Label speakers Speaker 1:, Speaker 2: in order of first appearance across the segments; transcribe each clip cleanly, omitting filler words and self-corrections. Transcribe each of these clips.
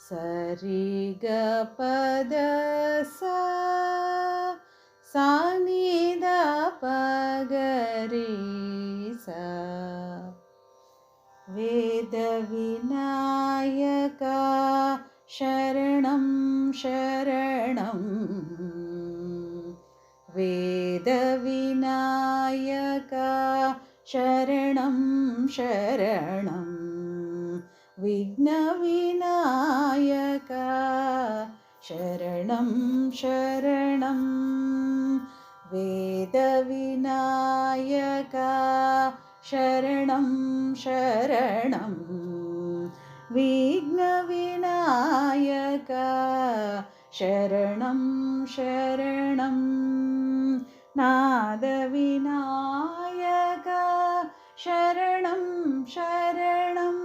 Speaker 1: ಸರಿ ಗ ಪದ ಸಾ ನಿ ದ ಪ ಗ ರೀ ಸ. ವೇದ ವಿನಾಯಕ ಶರಣಂ ಶರಣಂ. ವೇದ ವಿನಾಯಕ ಶರಣಂ ಶರಣಂ. ವಿಘ್ನ ವಿನಾಯಕ ಶರಣಂ ಶರಣಂ. ವೇದ ವಿನಾಯಕ ಶರಣಂ ಶರಣಂ. ವಿಘ್ನ ವಿನಾಯಕ ಶರಣಂ ಶರಣಂ. ನಾದ ವಿನಾಯಕ ಶರಣಂ ಶರಣಂ.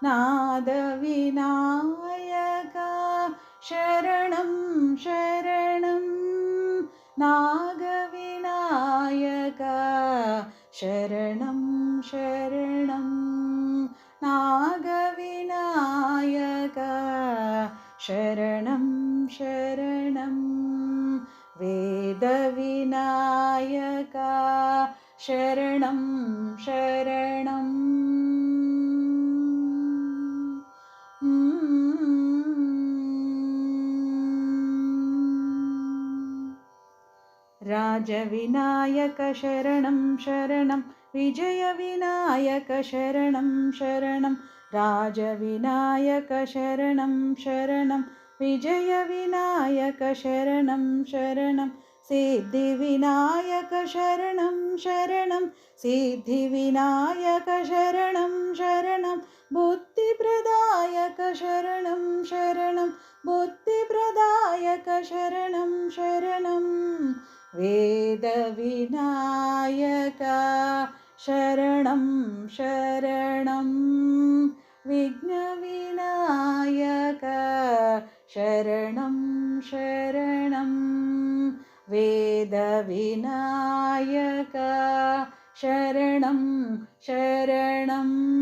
Speaker 1: ನಾದ ವಿನಾಯಕ ಶರಣಂ ಶರಣಂ. ನಾಗ ವಿನಾಯಕ ಶರಣಂ ಶರಣಂ. ನಾಗ ವಿನಾಯಕ ಶರಣಂ ಶರಣಂ. ವೇದ ವಿನಾಯಕ ಶರಣಂ ಶರಣಂ. ರಾಜ ವಿನಾಯಕ ಶರಣಂ ಶರಣಂ. ವಿಜಯ ವಿನಾಯಕ ಶರಣಂ ಶರಣಂ. ರಾಜ ವಿನಾಯಕ ಶರಣಂ ಶರಣಂ. ವಿಜಯ ವಿನಾಯಕ ಶರಣಂ ಶರಣಂ. ಸಿದ್ಧಿ ವಿನಾಯಕ ಶರಣಂ ಶರಣಂ. ಸಿದ್ಧಿ ವಿನಾಯಕ ಶರಣಂ ಶರಣಂ. ಬುದ್ಧಿ ಪ್ರದಾಯಕ ಶರಣಂ ಶರಣಂ. ಬುದ್ಧಿ ಪ್ರದಾಯಕ ಶರಣಂ ಶರಣಂ. ವೇದ ವಿನಾಯಕ ಶರಣಂ ಶರಣಂ. ವಿಘ್ನ ವಿನಾಯಕ ಶರಣಂ ಶರಣಂ. ವೇದ ವಿನಾಯಕ ಶರಣಂ ಶರಣಂ.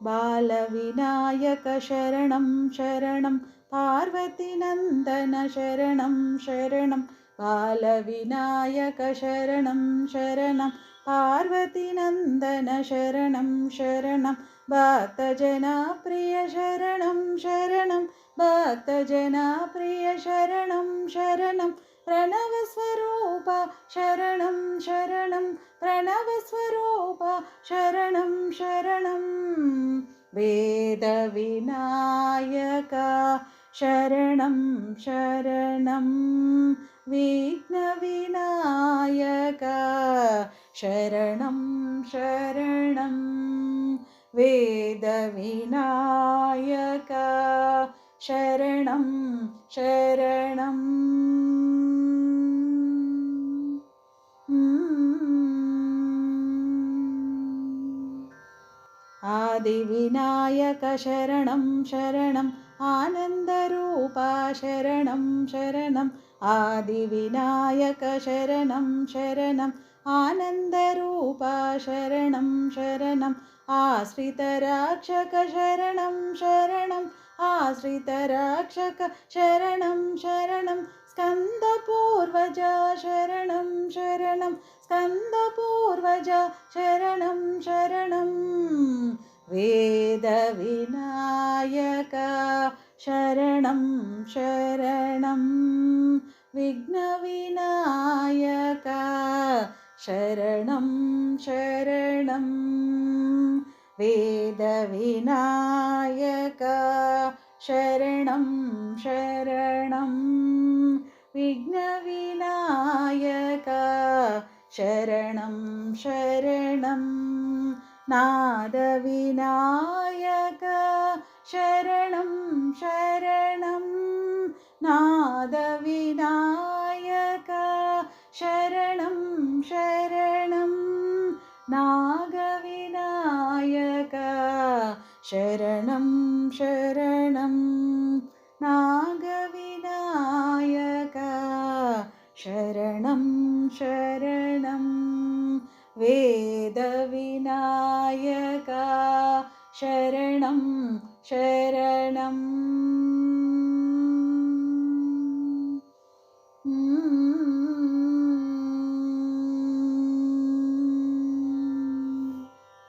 Speaker 1: ಬಾಲ ವಿನಾಯಕ ಶರಣಂ ಶರಣಂ. ಪಾರ್ವತಿ ನಂದನ ಶರಣಂ ಶರಣಂ. ಬಾಲ ವಿನಾಯಕ ಶರಣಂ ಶರಣಂ. ಪಾರ್ವತಿ ನಂದನ ಶರಣಂ ಶರಣಂ. ಭಕ್ತ ಜನ ಪ್ರಿಯ ಶರಣಂ ಶರಣಂ. ಭಕ್ತ ಜನ ಪ್ರಿಯ ಶರಣಂ ಶರಣಂ. ಪ್ರಣವ ಸ್ವರೂಪ ಶರಣಂ ಶರಣಂ. ಪ್ರಣವ ಸ್ವರೂಪ ಶರಣಂ ಶರಣಂ. ವೇದ ವಿನಾಯಕ ಶರಣಂ ಶರಣಂ. ವಿಘ್ನ ವಿನಾಯಕ ಶರಣಂ ಶರಣಂ. ವೇದ ವಿನಾಯಕ ಶರಣಂ ಶರಣಂ. ಆದಿ ವಿನಾಯಕ ಶರಣಂ ಶರಣಂ. ಆನಂದ ರೂಪ ಶರಣಂ ಶರಣಂ. ಆದಿ ವಿನಾಯಕ ಶರಣಂ ಶರಣಂ. ಆನಂದ ರೂಪ ಶರಣಂ ಶರಣಂ. ಆಶ್ರಿತ ರಕ್ಷಕ ಶರಣಂ ಶರಣಂ. ಆಶ್ರಿತ ರಕ್ಷಕ ಶರಣಂ ಶರಣಂ. ಸ್ಕಂದ ಪೂರ್ವಜ ಶರಣಂ ಶರಣಂ. ಸ್ಕಂದ ಪೂರ್ವಜ ಶರಣಂ ಶರಣಂ. ವೇದ ವಿನಾಯಕ ಶರಣಂ ಶರಣಂ. ವಿಘ್ನ ವಿನಾಯಕ ಶರಣಂ ಶರಣಂ. ವೇದ ವಿನಾಯಕ ಶರಣಂ ಶರಣಂ. ವಿಘ್ನ ವಿನಾಯಕ ಶರಣಂ ಶರಣಂ. ನಾದ ವಿನಾಯಕ ಶರಣಂ ಶರಣಂ. ನಾದ ವಿನಾಯಕ ಶರಣಂ ಶರಣಂ. ನಾಗ ವಿನಾಯಕ ಶರಣಂ ಶರಣಂ. ನಾಗ ವಿನಾಯಕ ಶರಣಂ शरणं वेदविनायका शरणं शरणं